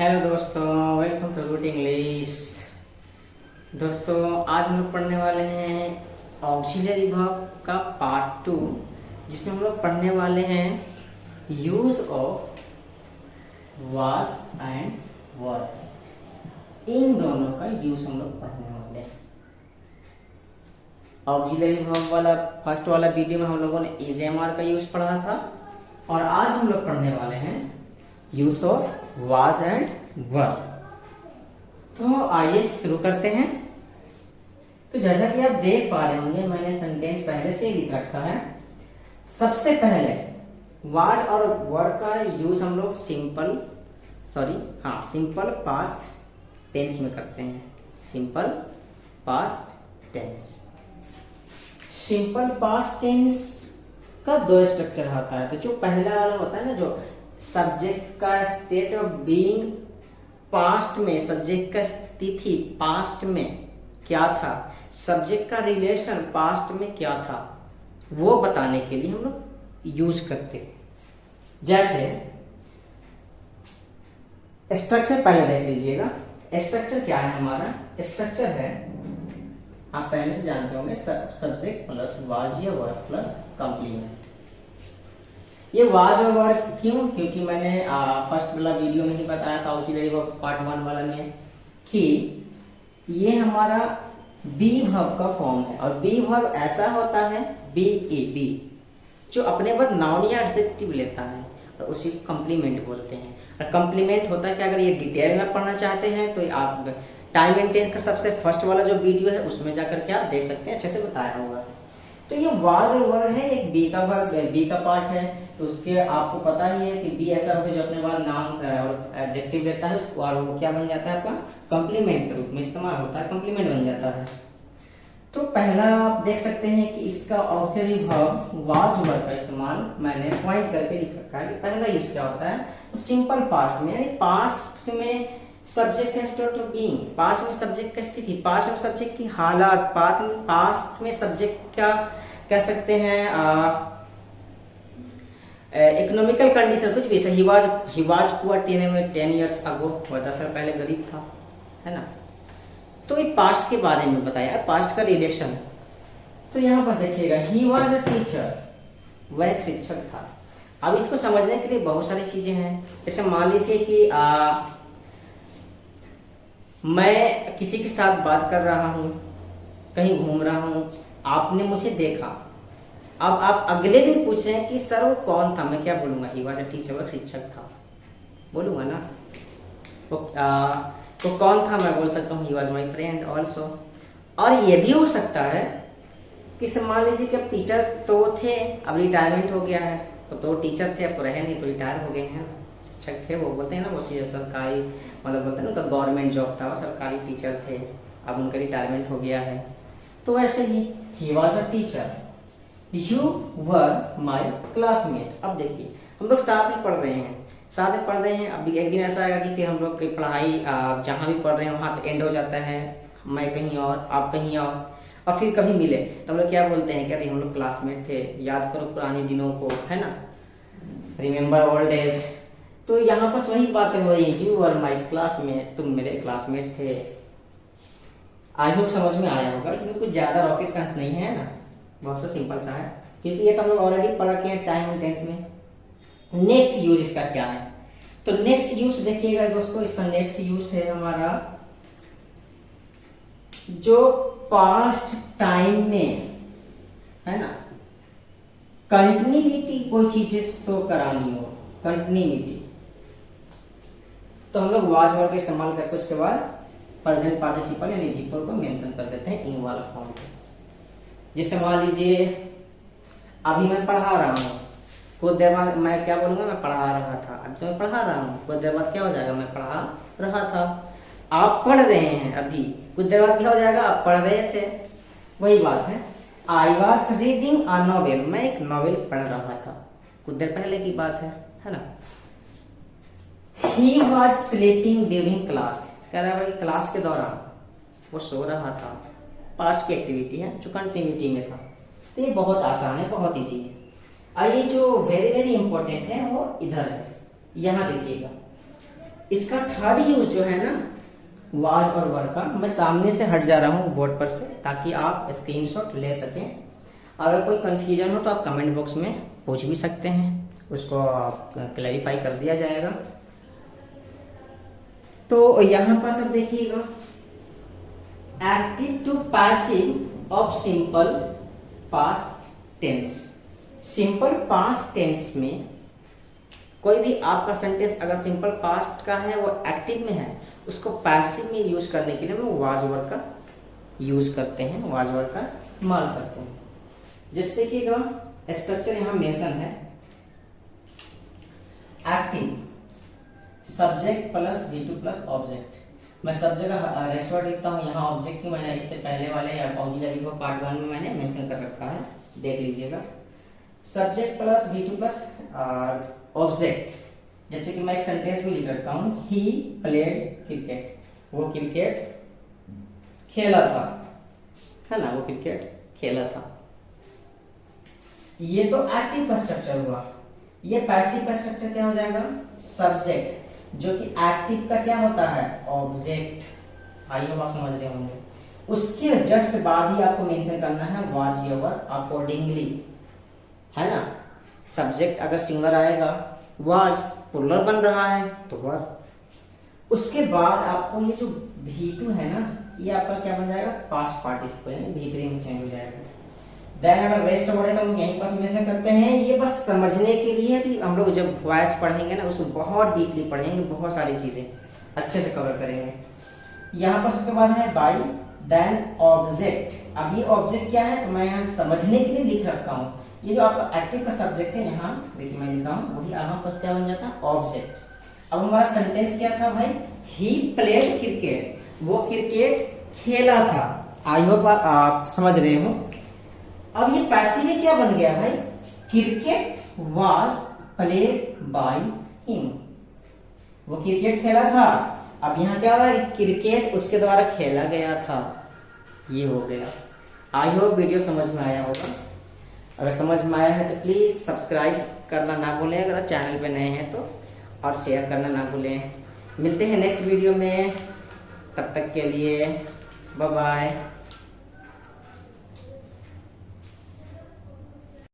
Hello दोस्तों, welcome to good English. दोस्तों, आज हम लोग पढ़ने वाले हैं ऑक्सिलरी वर्ब का पार्ट 2, जिसमें हम लोग पढ़ने वाले हैं यूज ऑफ वाज एंड वर। इन दोनों का यूज हम लोग पढ़ने वाले हैं। ऑक्सिलरी वर्ब वाला फर्स्ट वाला वीडियो में हम लोगों ने इज-एम-आर का यूज पढ़ा था, और आज हम लोग पढ़ने वाले हैं यूज ऑफ वाज एंड वर। तो आइए शुरू करते हैं। तो जैसा कि आप देख पा रहे होंगे, मैंने सेंटेंस पहले से ही लिख रखा है। सबसे पहले वाज और वर का यूज हम लोग सिंपल पास्ट टेंस में करते हैं। Simple past tense. Simple past tense का दो स्ट्रक्चर होता है। तो जो पहला वाला होता है ना, जो सब्जेक्ट का स्टेट ऑफ बीइंग पास्ट में, सब्जेक्ट का स्थिति पास्ट में क्या था, सब्जेक्ट का रिलेशन पास्ट में क्या था, वो बताने के लिए हम लोग यूज करते हैं। जैसे स्ट्रक्चर पहले देख लीजिएगा। स्ट्रक्चर क्या है हमारा? स्ट्रक्चर है, आप पहले से जानते होंगे, सब्जेक्ट प्लस वाज या वर प्लस कंप्लीमेंट। ये वाज और वर क्यों? क्योंकि मैंने फर्स्ट वाला वीडियो में ही बताया था, ऑक्सिलरी वर्ब पार्ट 1 वाला में, कि ये हमारा बी वर्ब का फॉर्म है। और बी वर्ब ऐसा होता है, बी जो अपने बाद नाउन या एडजेक्टिव लेता है, और उसी को कंप्लीमेंट बोलते हैं। और कंप्लीमेंट होता है कि अगर ये डिटेल में पढ़ना चाहते हैं तो आप टाइम एंड टेंस का सबसे फर्स्ट वाला जो वीडियो है उसमें जाकर के आप देख सकते हैं, अच्छे से बताया होगा। तो ये वाज और वर है, एक बी का वर्ब, बी का पार्ट है। तो उसके आपको पता ही है कि बी ऐसा होगा जो अपने बाद नाउन और एडजेक्टिव लेता है उसको, और वो क्या बन जाता है, आपका कंप्लीमेंट के रूप में इस्तेमाल होता है, कंप्लीमेंट बन जाता है। तो पहला आप देख सकते हैं कि इसका ऑक्सिलरी वर्ब वाज वर का इस्तेमाल मैंने पॉइंट करके लिख रखा है कि पहला यूज क्या होता है, सिंपल पास्ट में, यानी पास्ट में सब्जेक्ट का स्टेट ऑफ बीइंग, पास्ट में सब्जेक्ट का स्थिति, पास्ट में सब्जेक्ट की हालात, पास्ट में सब्जेक्ट क्या कह सकते हैं, इकोनॉमिकल कंडीशन, कुछ भी। ही वाज पुअर 10 years अगो, 10 साल पहले गरीब था, है ना। तो ये पास्ट के बारे में बताया, पास्ट का रिलेशन। तो यहाँ पर देखिएगा, ही वाज अ टीचर, वह एक शिक्षक था। अब इसको समझने के लिए बहुत सारी चीजें हैं। जैसे मान लीजिए कि मैं किसी के साथ बात कर रहा हूँ, कहीं घूम रहा हूँ, आपने मुझे देखा। अब आप अगले दिन पूछ रहे हैं कि सर वो कौन था, मैं क्या बोलूंगा? ही वाज अ टीचर, वो शिक्षक था, बोलूंगा ना। वो कौन था? मैं बोल सकता हूँ he was my friend also. और ये भी हो सकता है कि मान लीजिए कि अब टीचर तो थे, अब रिटायरमेंट हो गया है, तो टीचर थे, अब तो रहे नहीं, तो रिटायर हो गए हैं। शिक्षक थे, वो बोलते हैं ना, वो सरकारी, मतलब बोलते हैं ना, उनका गवर्नमेंट जॉब था, वो सरकारी टीचर थे, अब उनका रिटायरमेंट हो गया है। तो वैसे he was a teacher, you were my classmate. अब देखिए, हम लोग साथ में पढ़ रहे हैं, अब एक दिन ऐसा आएगा कि फिर हम लोग की पढ़ाई जहाँ भी पढ़ रहे हैं वहाँ तो एंड हो जाता है, मैं कहीं और, आप कहीं और फिर कभी मिले तो हम लोग क्या बोलते हैं कि अरे हम लोग क्लासमेट थे, याद करो पुराने दिनों को, है ना, रिमेम्बर ओल्ड डेज। तो यहाँ पर वही बातें हो रही है, यू वर माई क्लासमेट, तुम मेरे क्लासमेट थे। आई होप समझ में आया होगा, इसमें कुछ ज्यादा रॉकेट साइंस नहीं है ना, बहुत सा सिंपल सा है, क्योंकि ये तो हम लोग ऑलरेडी पढ़ के हैं टाइम एंड टेंस में। नेक्स्ट यूज इसका क्या है? तो नेक्स्ट यूज देखिएगा दोस्तों, इसका नेक्स्ट यूज है हमारा जो पास्ट टाइम में, है ना, कंटिन्यूटी कोई चीजें शो करानी हो, कंटिन्यूटी, तो हम लोग वाज वर का इस्तेमाल करके उसके बाद प्रेजेंट पार्टिसिपल यानी बिफोर को मेंशन कर देते हैं इन वाला फॉर्म पे। जैसे मान लीजिए अभी मैं पढ़ा रहा हूँ, कुछ देर बाद मैं क्या बोलूंगा? मैं पढ़ा रहा था। अभी तो मैं पढ़ा रहा हूँ, कुछ देर बाद क्या हो जाएगा? मैं पढ़ा रहा था। आप पढ़ रहे हैं, अभी कुछ देर बाद क्या हो जाएगा? आप पढ़ रहे थे। वही बात है, I was reading a novel, मैं एक नॉवेल पढ़ रहा था, कुछ देर पहले की बात है ना। He was sleeping during class, कह रहा है भाई क्लास के दौरान वो सो रहा था। पास्ट की एक्टिविटी है जो कंटिन्यूटी में था। तो ये बहुत आसान है, बहुत इजी है। और ये जो वेरी वेरी इंपॉर्टेंट है वो इधर है, यहाँ देखिएगा। इसका थर्ड यूज जो है ना वाज और वर का, मैं सामने से हट जा रहा हूँ बोर्ड पर से ताकि आप स्क्रीनशॉट ले सकें। अगर कोई कंफ्यूजन हो तो आप कमेंट बॉक्स में पूछ भी सकते हैं, उसको आप क्लैरिफाई कर दिया जाएगा। तो यहाँ पर सब देखिएगा, active to passive of simple past tense. Simple past tense में कोई भी आपका सेंटेंस अगर सिंपल पास्ट का है, वो एक्टिव में है, उसको पैसिव में यूज करने के लिए हम वाज वर्ड का यूज करते हैं, वाज वर्ड का इस्तेमाल करते हैं। जैसे कि स्ट्रक्चर यहाँ मेंशन है, active subject plus V2 plus object. मैं सब जगह रेस्ट वर्ड लिखता हूँ, यहाँ ऑब्जेक्ट की मैंने इससे पहले वाले ऑक्सिलरी को पार्ट 1 में मैंने मेंशन कर रखा है, देख लीजिएगा। Subject plus V2 plus object, जैसे कि मैं एक सेंटेंस भी लिख रखा हूँ, ही प्लेड क्रिकेट, वो क्रिकेट खेला था, है ना, वो क्रिकेट खेला था। ये तो एक्टिव का स्ट्रक्चर हुआ। ये पैसिव का स्ट्रक्चर क्या हो जाएगा, सब्जेक्ट, जो कि एक्टिव का क्या होता है, ऑब्जेक्ट। आई होप आप समझ रहे होंगे। उसके जस्ट बाद ही आपको मेंशन करना है वाज या वर अकॉर्डिंगली, है ना। सब्जेक्ट अगर सिंगुलर आएगा, वाज प्लूरल बन रहा है तो वर। उसके बाद आपको ये जो V2 है ना, ये आपका क्या बन जाएगा, पास्ट पार्टिसिपल, यानी V3 में चेंज हो जाएगा। देन अगर रेस्ट वर्ड है तो हम यहीं पर मेंशन करते हैं। ये बस समझने के लिए कि हम लोग जब वॉइस पढ़ेंगे ना, उसको बहुत डीपली पढ़ेंगे, बहुत सारी चीजें अच्छे से कवर करेंगे। यहाँ पर उसके बाद है बाय, देन ऑब्जेक्ट। अब ये ऑब्जेक्ट क्या है, तो मैं यहाँ समझने के लिए लिख रखा हूँ। ये जो आपका एक्टिव का सब्जेक्ट है, यहाँ देखिए मैं लिखा हूँ, वही यहाँ पर क्या बन जाता है, ऑब्जेक्ट। अब हमारा सेंटेंस क्या था भाई, ही प्लेड क्रिकेट, वो क्रिकेट खेला था। आई होप आप समझ रहे हो। अब ये पैसिव में क्या बन गया भाई, cricket was played by him, वो क्रिकेट खेला था। अब यहाँ क्या हो रहा है, क्रिकेट उसके द्वारा खेला गया था, ये हो गया। आई होप वीडियो समझ में आया होगा। अगर समझ में आया है तो प्लीज सब्सक्राइब करना ना भूलें अगर चैनल पे नए हैं तो, और शेयर करना ना भूलें। मिलते हैं नेक्स्ट वीडियो में, तब तक के लिए बाय बाय।